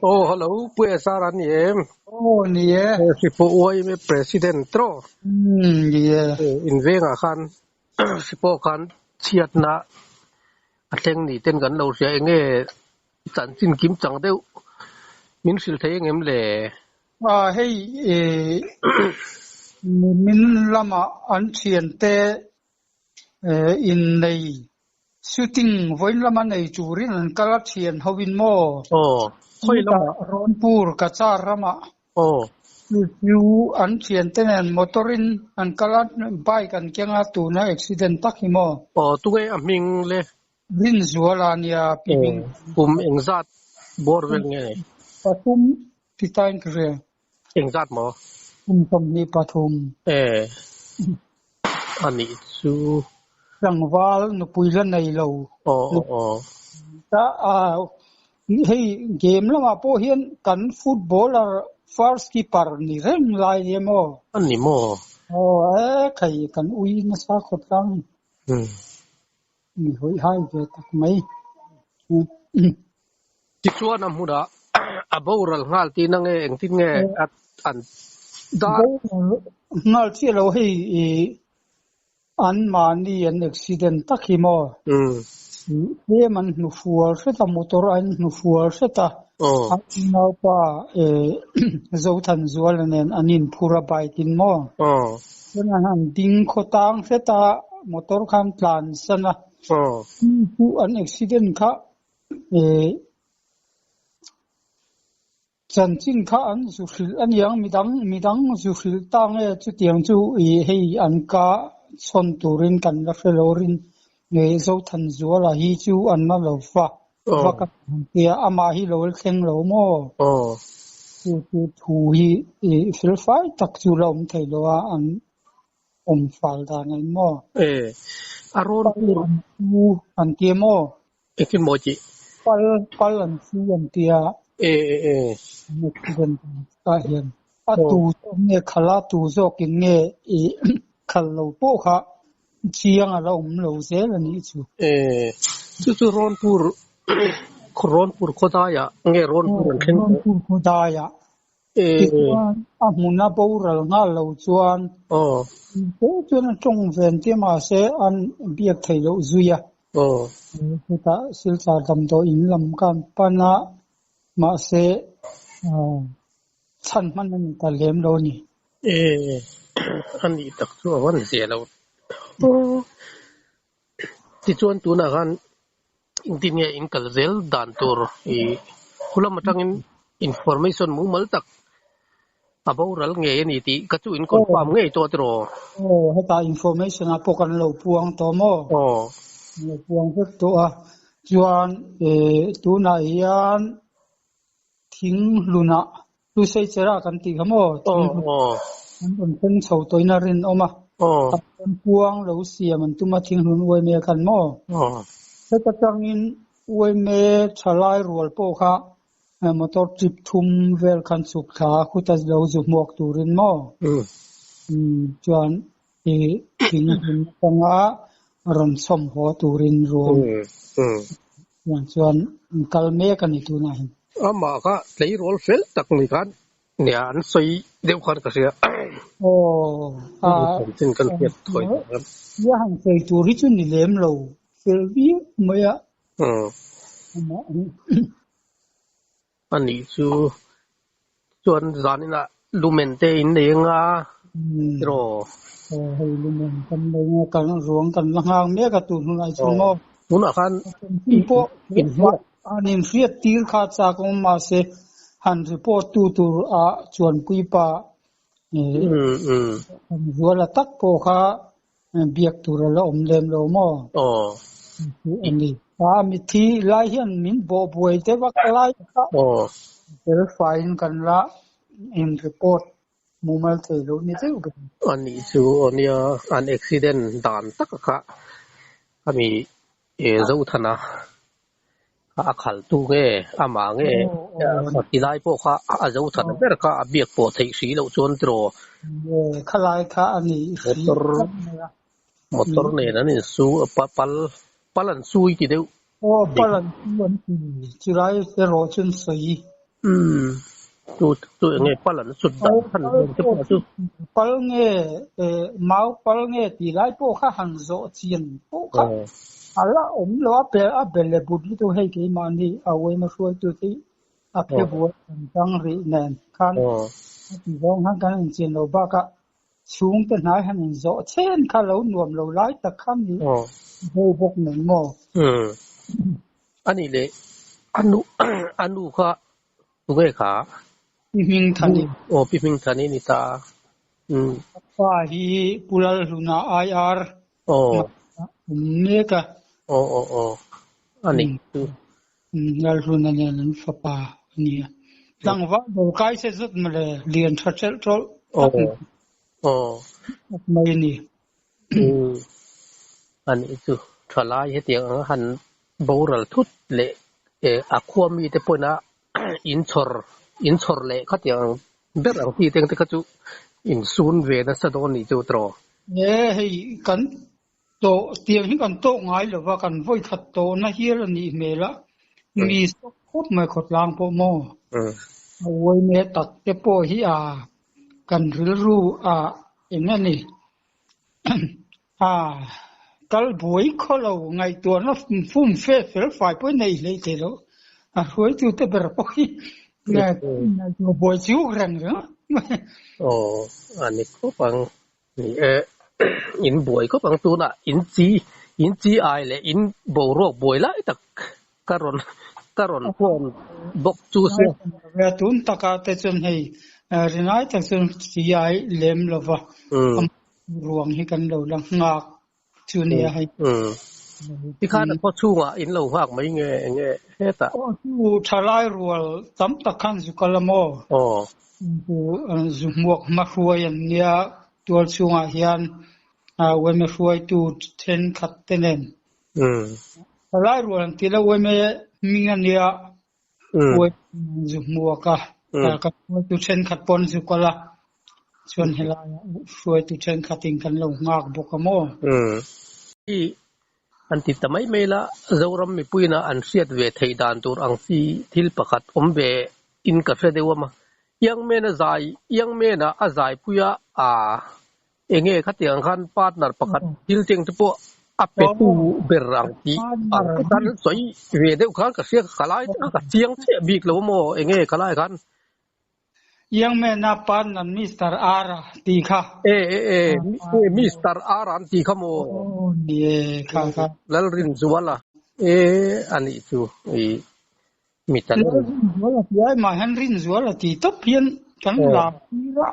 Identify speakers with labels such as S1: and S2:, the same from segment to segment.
S1: Oh, hello, pues Sara nie.
S2: Oh, nie.
S1: Si po uai me president tro.
S2: Nie.
S1: In venga kan si po kan chiat na ateng ni ten kan lo sia enge chan chin kim chang deu min sil thei ngem le.
S2: Hey, min lama an thian te in nei shooting voin lama nei churin an kala thian howin mo.
S1: Oh, khoi
S2: Ta
S1: lama.
S2: Ronpur ka char rama.
S1: Oh,
S2: You an thian te nen motorin an kala bike an kenga tu na accident tak hi mo.
S1: oh tu nge aming le.
S2: Rin zuala nia pibing.
S1: Engzat bor vel nge.
S2: Patum pitain kre.
S1: Engzat mo.
S2: Tom ni patum.
S1: Ani chu.
S2: Rangwal no puilan nei lo.
S1: Oh.
S2: Ta hey game lama po hian kan footballer first keeper ni reng lai ni mo.
S1: Ani mo.
S2: Kai kan ui na sa khotlang. Ni hoi hai ve tak mai.
S1: Ti chuan am huda aboral ngal ti na nge eng tin nge at an da
S2: Ngal chi lo hey an mani an accident tak hi mo. He man nu fuar se ta motor an nu fuar se ta. Now pa zo than zual nen anin phura baikin mo. Han ding khotang se ta motor khan plan sana. Pu an accident kha chan chin kha an su khil an yang midang su khil tang chu tiang chu hei an ka chon turin kan la felorin nge zo than zuala hi chu an na lo fa ka tia ama hi lo kheng lo mo chu thu hi fil fai tak chu lo thei lo an fal da ngai mo
S1: aron
S2: an tia mo
S1: ekin moji
S2: pal an chu an tia kan ka hian atu nge khala tu zo kin nge khal lo po kha chiang ala lo zel ani
S1: chu ronpur khodaya nge ronpur an khen
S2: khodaya muna boral nga lo chuan chuan chong ven ti ma se an biak thei lo zuya ta silsa dam do in lam kan pana ma se chan man ni ta lem lo ni
S1: ani tak chu wan sia lo ti chuan tu na kan tin nge in kal zel dan tur hulam atangin information mu mal tak aboral nge ni ti ka chu in confirm nge to tro
S2: heta information a pokan lo puang to mo lo puang to a chuan tu na hian thing luna tu sei chera kan ti khamo an pen chho toina rin oma an puang lo sia man tuma thing lun wei me kan mo heta tangin wei me chalai rol po kha motor trip thum vel kan chuk kha khuta lo zu mok turin mo chuan thing lun panga ron som ho turin ro chuan kalme kan tu na hin
S1: ama ka lei rol fel tak ni kan ne an soi deu khan ka sia tin kan pet thoi
S2: ya han sei tu ri chu ni lem lo fel vi mo ya
S1: ani chu chuan zanina lumente in lenga ro
S2: hei lumen kan lenga kan ruang kan langang me ka tu nu lai chu mo
S1: tuna kan
S2: ipo anin fiat tir kha cha ko ma se han report tu a chuan pui pa wala tak po kha biak tur la om lem lo mo ani mi thi lai hian min bo boi te wak lai kha fine kan la in report mumal te lo ni te
S1: ani chu onia an accident dan tak kha ami zo thana a khal tu nge ama nge ti lai po kha a zo thana ber kha a biak po thei si lo chon tro
S2: khalai kha ani
S1: motor ne na ni su palan sui ti deu
S2: palan suan ti chirai se ro chun sei
S1: tu nge palan sut da han te pa tu
S2: pal nge mau pal nge ti lai po kha hang zo chian po kha ala lo a bele budi to hei ke mani awai ma suai tu ti a phe bo tang ri nen khan ti rong han kan chin lo ba ka chung te nai han zo chen kha lo nuam lo lai ta kham ni bo bok nen mo
S1: ani le anu kha tu nge kha
S2: piming thani
S1: piming thani ni ta
S2: pa hi pulal luna ir ne ka
S1: ani tu
S2: ngal luna ne nan fa pa ni dang wa do kai se zut male lian thachel tol mai ni
S1: ani tu thalai he tiang han boral thut le a khwami te pona in chor le kha tiang ber ang ti teng te kha chu in sun ve na sa don ni chu tro
S2: hei kan to tiang hi kan to ngai lo wa kan voi khat to na hial ni mela mi sok khop mai khot lang po mo voi me tak te po hi kan ril ru engani kal boi kholo ngai to na fum fe fel fai po nei le te lo hoi tu te ber po hi na boi chu rang ra
S1: ani ko pang ni in boi ko pang tu na in chi ai le in bo ro boi la tak karon pon bok chu se
S2: ve tun taka te chun hei rinai ta chun chi ai lem lova ruang hi kan lo lang ngak chu ni hai
S1: ti khan po chu nga in lo hak mai nge heta
S2: chu thalai rual tam tak khan zu kalamo tu zumok ma huai an nia tual chunga hian when me huai tu ten khat tenen thalai rual ti la we me minga nia huai zumuaka ka tu ten khat pon zu kala chon hela huai tu ten khating kan lo ngak bokamo
S1: i anti tamai mela zoram mi puina an siat ve theidan tur ang si thil pakhat ombe in ka fe dewama yang mena azai puya enge khatiang khan partner pakhat thil teng te po ape tu berang ti kan soi ve deu khan ka sia khalai ka chiang che bik lo mo enge khalai khan
S2: yang mena pan nan Mr. Ara ti kha
S1: Mr. Aran ti kha mo
S2: ye kha
S1: lal rin zuwala ani chu mital
S2: zuwala ti ai ma han rin zuwala ti top hian kan la ra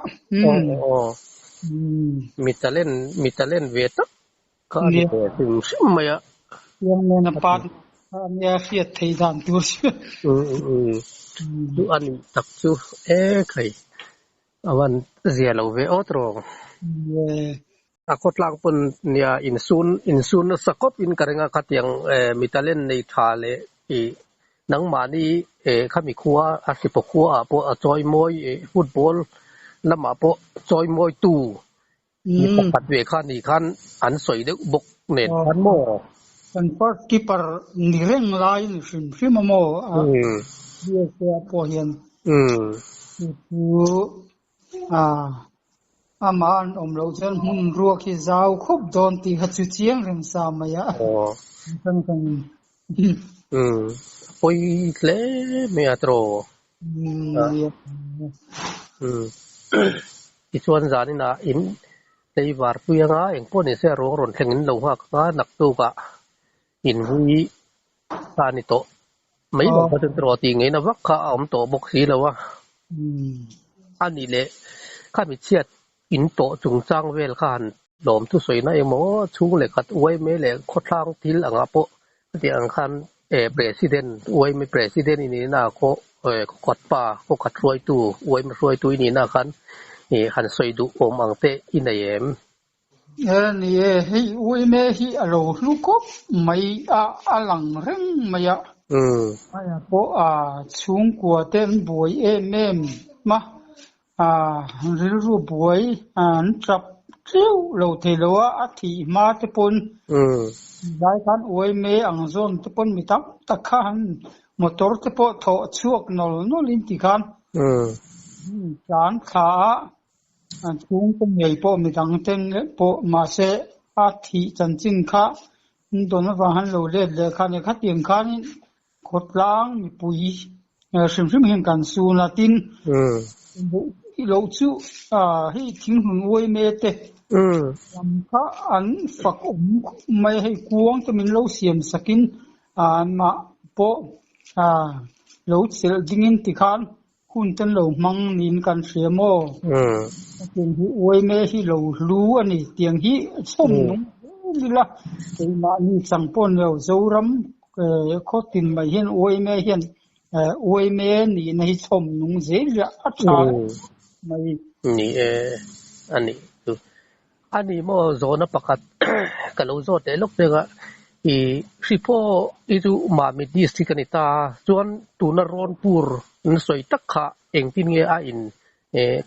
S1: mitalen veta ka ni sim maya
S2: yang mena pan ya fiat thei dan tur
S1: du ani tak chu khai awan zia lo ve otro akot lang pun nia insun sakop in karenga khatyang mitalen nei thale nang mani khami khuwa asipo khuwa po choi moi football lama po choi moi tu ni pakat ve khan ni khan an soi de bok nen khan mo
S2: kan par keeper ni reng lai ni sim mo ye se po hian aman omlo chen mun ruwa ki zau khop don ti hachu chiang rem sa maya kan
S1: poi tle me atro ichuan zani na in teiwar puyanga engpon ni se rong ron thlengin lo ha ka nak tu ka in hui ta ni to mai lo ka tro ti ngei na wak kha om to bok si lo wa ani le kha mi chiat in to chung chang vel khan lom tu soi na emo chung le khat uai me le khotlang til anga po ti ang khan president uai me president ini na ko kot pa ko khat roi tu uai ma roi tu ini na khan han soi du om ang te inayem
S2: ni hi uai me hi alo lu ko mai alang reng maya aya po chung kwa ten boi em ma ru boi an trap chiu lo the lo a thi ma te pon dai kan oi me ang zon te pon mi tak ta khan motor te po tho chuak nol in ti khan chan kha an chung ko ngei po mi dang ten po ma se a thi chan chin kha don wa han lo le khan kha tiang khan khot lang mi pui sim hin kan su na tin lo chu hi thing hun oi me te lam kha an fak mai hei kuang te min lo siam sakin ma po lo chel dingin ti khan hun tan lo mang nin kan siamo tiang hi oi me hi lo lu ani tiang hi chom nung ni la ma ni changpon lo zoram khotin mai hian oi me hian oi me ni nei chom nung ze ja atha mai
S1: ni ani mo zona pakat kalo zo te lok te ga i sipo itu ma mi district kanita chuan tuna ronpur n soi tak kha engpin nge a in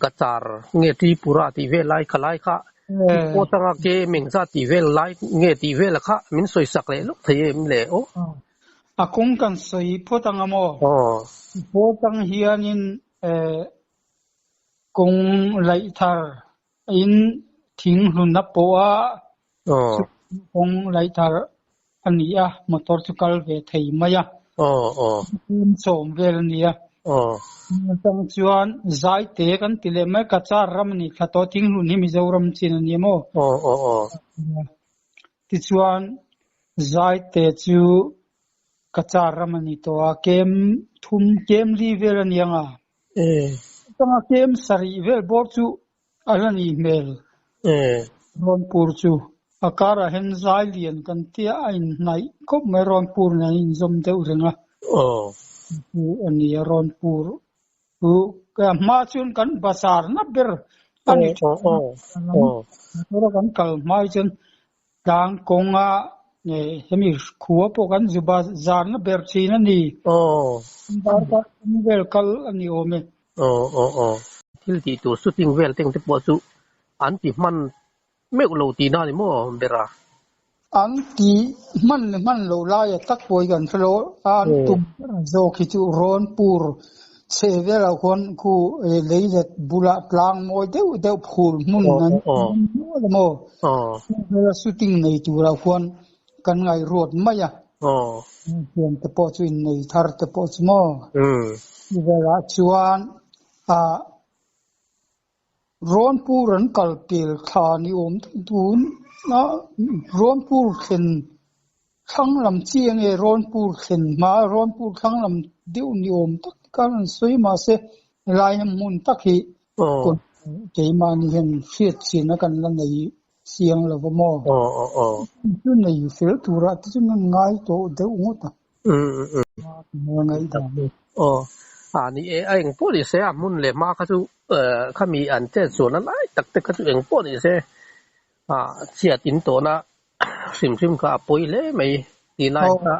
S1: kachar nge ti pura ti ve lai khalai kha po tanga ke mengza ti ve lai nge ti ve la kha min soi sak le lok thei le o
S2: akong kan soi po tanga mo po tang hianin kong lai thar in thing hlun na po a kong lai thar ania motor chu kal ve thei maya chom vel nia tang chuan zai te kan tile mai ka char ram ni khato thing hlun hi mizoram chin ani mo ti chuan zai te chu ka char ram ani to a kem thum kem li vel anianga tanga kem sari vel bor chu alani mel ronpur chu akara hen zai lian kan tia ain nai kop mai ronpur na in zom deu renga ani ronpur ka ma chun kan basar na ber ani kan kal mai chun dang konga hemi khuwa po kan zuba zar na ber china ni bar ka vel kal ani ome
S1: til ti tu shooting vel teng te po chu an ti man me lo ti na ni mo bera
S2: an ti man lo la ya tak poi kan flo an tum zo ki chu ron pur se vela kon ku leidet bula tlang moi deu phul mun nan mo vela shooting nei tu ra kon kan ngai rot maya hian te po chu nei thar te po chu mo vela chuan ronpur an kalpil kha ni tun na ronpur khen thanglam chiang ronpur khen ma ronpur thanglam deu ni tak kan soi ma se lai mun tak hi kon ke ma ni hen fiat chin kan la nei siang lo mo tu nei fel tura tu ngai to deu ngota ngai da
S1: ni eng po ni se amun le ma kha chu kha mi an che chu na lai tak te kha chu eng po ni se chia tin to na sim kha poi le mai ti lai ka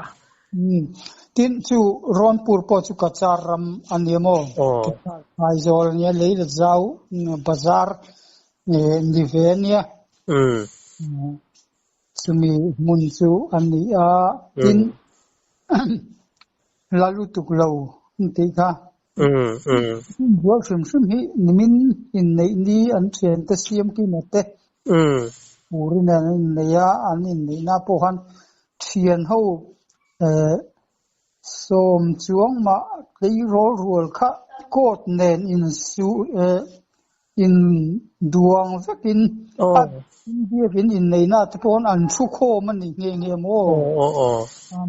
S2: tin chu ronpur po chu ka charam anemo ai zol nia le zau bazar ni venia sumi mun chu ani a tin lalu tuklo ti kha bua sim hi nimin in nei ni an chen te siam ki na te urina in ya an in nei na po han thian ho som chuang ma lei rol kha kot nen in su in duang vekin biakin in nei na te pon an thu kho man ni nge mo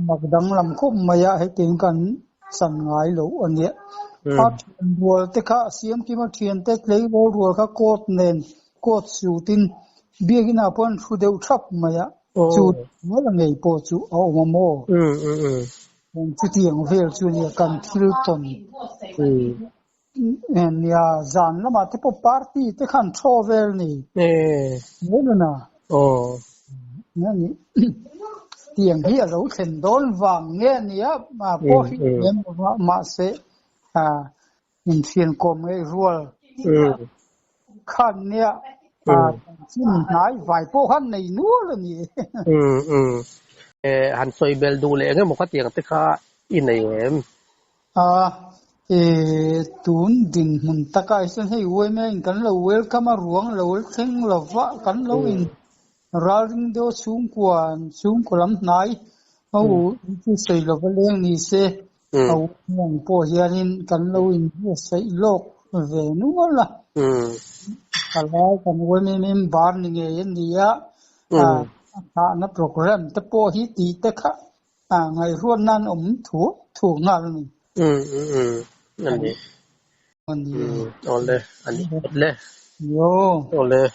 S2: magdang lam khom maya he tin kan san ngai lo ania rol te kha siam ki ma thian te lei rol kha kot nen kot su tin biakin a pon thu deu thap maya chu mo la ngei po chu o mo chu tiang vel chu ni kan thil ton nia zan lama te po party te khan tho vel ni mo na ni tiang hi a lo thlen dol wang nge nia ma po hi em ma se in thian kom ngai rual khan nia chin nai vai po han nei nu la ni
S1: han soi bel du le nge mo ka tiang te kha in nei em
S2: ตูนดินหุ่นตะกายเส้นให้เว้ยแม่งกันเราเวลก็มาหลวงเราเวลเข่งเราวะกันเราอินราลิงเดียวสูงกว่าลำไหนเอาที่ใส่เราไปเลี้ยงนี่เสเอาหม่องโปเฮียนินกันเราอินใส่โลกเวนัวละอะไรกันเว้ยแม่บานนี่ไงยันดีอ่ะนับโปรแกรมตะโปฮิตีตะคะไงร่วนนั่นถูกงานนี่
S1: อันนี้เอาเลยอันนี้หมดเลย
S2: โย
S1: เอาเลย